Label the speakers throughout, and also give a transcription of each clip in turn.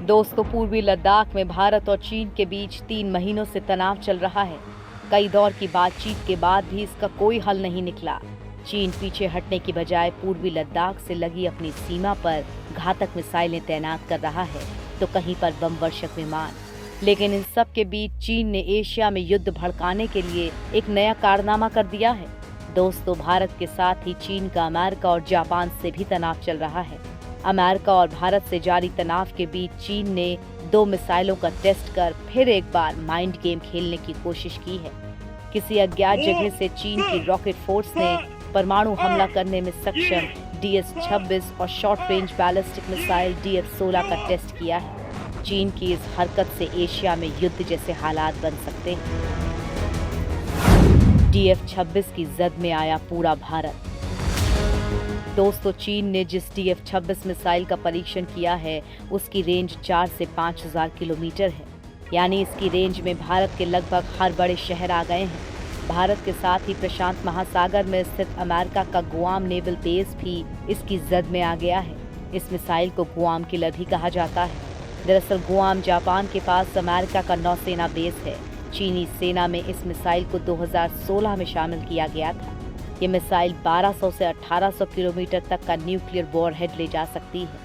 Speaker 1: दोस्तों, पूर्वी लद्दाख में भारत और चीन के बीच 3 महीनों से तनाव चल रहा है। कई दौर की बातचीत के बाद भी इसका कोई हल नहीं निकला। चीन पीछे हटने की बजाय पूर्वी लद्दाख से लगी अपनी सीमा पर घातक मिसाइलें तैनात कर रहा है, तो कहीं पर बम वर्षक विमान। लेकिन इन सब के बीच चीन ने एशिया में युद्ध भड़काने के लिए एक नया कारनामा कर दिया है। दोस्तों, भारत के साथ ही चीन का अमेरिका और जापान से भी तनाव चल रहा है। अमेरिका और भारत से जारी तनाव के बीच चीन ने 2 मिसाइलों का टेस्ट कर फिर एक बार माइंड गेम खेलने की कोशिश की है। किसी अज्ञात जगह से चीन की रॉकेट फोर्स ने परमाणु हमला करने में सक्षम DS-26 और short range ballistic missile DF-16 का टेस्ट किया है। चीन की इस हरकत से एशिया में युद्ध जैसे हालात बन सकते हैं। DF-26 की जद में आया पूरा भारत। दोस्तों, चीन ने जिस DF-26 मिसाइल का परीक्षण किया है उसकी रेंज 4 से 5,000 किलोमीटर है। यानी इसकी रेंज में भारत के लगभग हर बड़े शहर आ गए हैं। भारत के साथ ही प्रशांत महासागर में स्थित अमेरिका का गुआम नेवल बेस भी इसकी जद में आ गया है। इस मिसाइल को गुआम किलर भी कहा जाता है। दरअसल गुआम जापान के पास अमेरिका का नौसेना बेस है। चीनी सेना में इस मिसाइल को 2016 में शामिल किया गया था। ये मिसाइल 1200 से 1800 किलोमीटर तक का न्यूक्लियर वॉरहेड ले जा सकती है।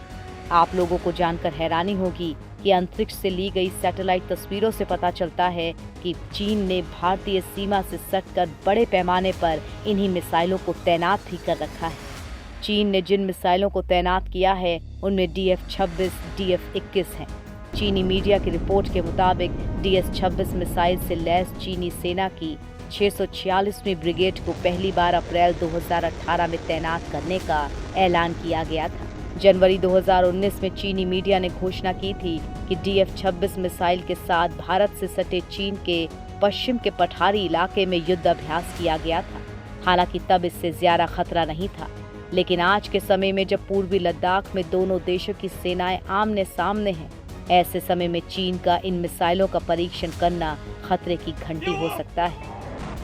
Speaker 1: आप लोगों को जानकर हैरानी होगी कि अंतरिक्ष से ली गई सैटेलाइट तस्वीरों से पता चलता है कि चीन ने भारतीय सीमा से सटकर बड़े पैमाने पर इन्हीं मिसाइलों को तैनात भी कर रखा है। चीन ने जिन मिसाइलों को तैनात किया है उनमें DF-26, DF-21 हैं। चीनी मीडिया की रिपोर्ट के मुताबिक DS-26 मिसाइल से लैस चीनी सेना की 646वीं ब्रिगेड को पहली बार अप्रैल 2018 में तैनात करने का ऐलान किया गया था। जनवरी 2019 में चीनी मीडिया ने घोषणा की थी कि DF-26 मिसाइल के साथ भारत से सटे चीन के पश्चिम के पठारी इलाके में युद्ध अभ्यास किया गया था। हालांकि तब इससे ज्यादा खतरा नहीं था, लेकिन आज के समय में जब पूर्वी लद्दाख में दोनों देशों की सेनाएं आमने सामने हैं, ऐसे समय में चीन का इन मिसाइलों का परीक्षण करना खतरे की घंटी हो सकता है।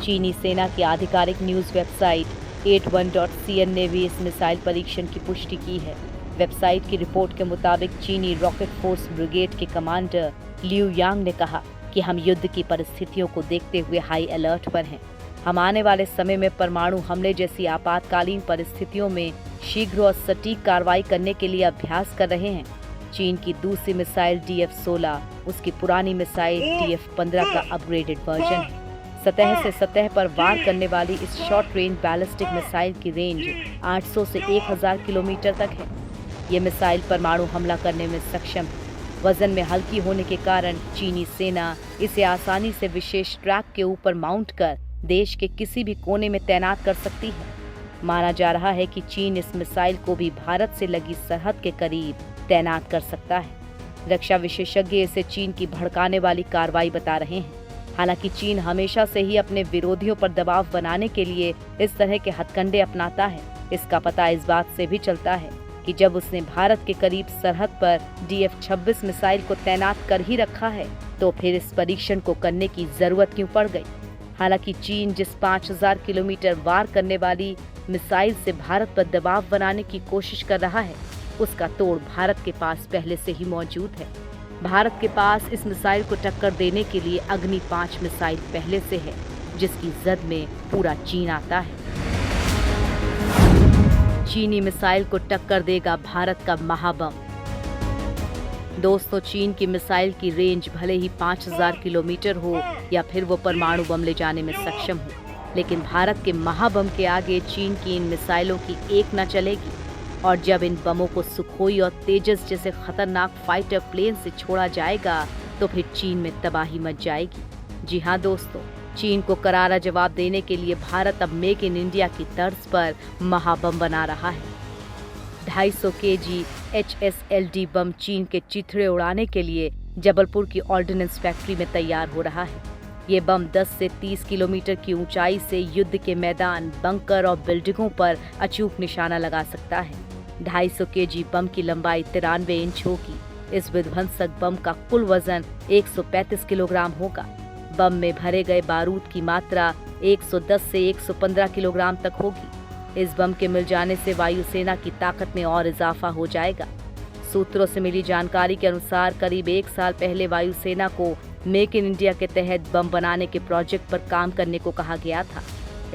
Speaker 1: चीनी सेना की आधिकारिक न्यूज वेबसाइट 81.cn ने भी इस मिसाइल परीक्षण की पुष्टि की है। वेबसाइट की रिपोर्ट के मुताबिक चीनी रॉकेट फोर्स ब्रिगेड के कमांडर लियू यांग ने कहा कि हम युद्ध की परिस्थितियों को देखते हुए हाई अलर्ट पर हैं। हम आने वाले समय में परमाणु हमले जैसी आपातकालीन परिस्थितियों में शीघ्र और सटीक कार्रवाई करने के लिए अभ्यास कर रहे हैं। चीन की दूसरी मिसाइल DF-16 उसकी पुरानी मिसाइल DF-15 का अपग्रेडेड वर्जन है। सतह से सतह पर वार करने वाली इस शॉर्ट रेंज बैलिस्टिक मिसाइल की रेंज 800 से 1000 किलोमीटर तक है। ये मिसाइल परमाणु हमला करने में सक्षम है। वजन में हल्की होने के कारण चीनी सेना इसे आसानी से विशेष ट्रैक के ऊपर माउंट कर देश के किसी भी कोने में तैनात कर सकती है। माना जा रहा है कि चीन इस मिसाइल को भी भारत से लगी सरहद के करीब तैनात कर सकता है। रक्षा विशेषज्ञ इसे चीन की भड़काने वाली कार्रवाई बता रहे हैं। हालांकि चीन हमेशा से ही अपने विरोधियों पर दबाव बनाने के लिए इस तरह के हथकंडे अपनाता है। इसका पता इस बात से भी चलता है कि जब उसने भारत के करीब सरहद पर DF-26 मिसाइल को तैनात कर ही रखा है, तो फिर इस परीक्षण को करने की जरूरत क्यों पड़ गई। हालांकि चीन जिस 5000 किलोमीटर वार करने वाली मिसाइल से भारत पर दबाव बनाने की कोशिश कर रहा है, उसका तोड़ भारत के पास पहले से ही मौजूद है। भारत के पास इस मिसाइल को टक्कर देने के लिए अग्नि 5 मिसाइल पहले से है, जिसकी जद में पूरा चीन आता है। चीनी मिसाइल को टक्कर देगा भारत का महाबम। दोस्तों, चीन की मिसाइल की रेंज भले ही 5000 किलोमीटर हो या फिर वो परमाणु बम ले जाने में सक्षम हो, लेकिन भारत के महाबम के आगे चीन की इन मिसाइलों की एक न चलेगी। और जब इन बमों को सुखोई और तेजस जैसे खतरनाक फाइटर प्लेन से छोड़ा जाएगा, तो फिर चीन में तबाही मच जाएगी। जी हाँ दोस्तों, चीन को करारा जवाब देने के लिए भारत अब मेक इन इंडिया की तर्ज पर महाबम बना रहा है। 250 kg HSLD बम चीन के चिथड़े उड़ाने के लिए जबलपुर की ऑर्डिनेंस फैक्ट्री में तैयार हो रहा है। ये बम 10 से 30 किलोमीटर की ऊंचाई से युद्ध के मैदान, बंकर और बिल्डिंगों पर अचूक निशाना लगा सकता है। 250 kg बम की लंबाई 93 इंच होगी। इस विध्वंसक बम का कुल वजन 135 किलोग्राम होगा। बम में भरे गए बारूद की मात्रा 110 से 115 किलोग्राम तक होगी। इस बम के मिल जाने से वायुसेना की ताकत में और इजाफा हो जाएगा। सूत्रों से मिली जानकारी के अनुसार करीब 1 साल पहले वायुसेना को मेक इन इंडिया के तहत बम बनाने के प्रोजेक्ट पर काम करने को कहा गया था।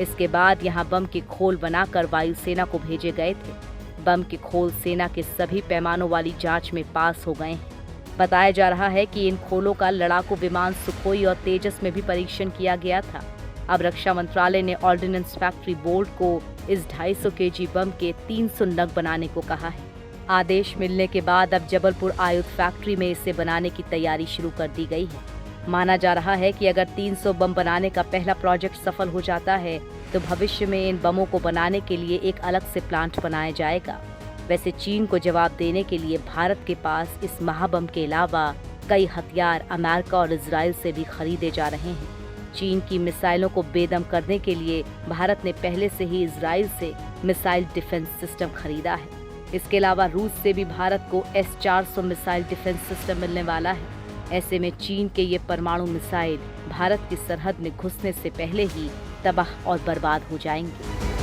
Speaker 1: इसके बाद यहां बम के खोल बनाकर वायुसेना को भेजे गए थे। बम के खोल सेना के सभी पैमानों वाली जांच में पास हो गए हैं। बताया जा रहा है कि इन खोलों का लड़ाकू विमान सुखोई और तेजस में भी परीक्षण किया गया था। अब रक्षा मंत्रालय ने ऑर्डिनेंस फैक्ट्री बोर्ड को इस 250 केजी बम के 300 नग बनाने को कहा है। आदेश मिलने के बाद अब जबलपुर आयुध फैक्ट्री में इसे बनाने की तैयारी शुरू कर दी गई है। माना जा रहा है कि अगर 300 बम बनाने का पहला प्रोजेक्ट सफल हो जाता है तो भविष्य में इन बमों को बनाने के लिए एक अलग से प्लांट बनाया जाएगा। वैसे चीन को जवाब देने के लिए भारत के पास इस महाबम के अलावा कई हथियार अमेरिका और इजराइल से भी खरीदे जा रहे हैं। चीन की मिसाइलों को बेदम करने के लिए भारत ने पहले से ही इजराइल से मिसाइल डिफेंस सिस्टम खरीदा है। इसके अलावा रूस से भी भारत को S-400 मिसाइल डिफेंस सिस्टम मिलने वाला है। ऐसे में चीन के ये परमाणु मिसाइल भारत की सरहद में घुसने से पहले ही तबाह और बर्बाद हो जाएंगे।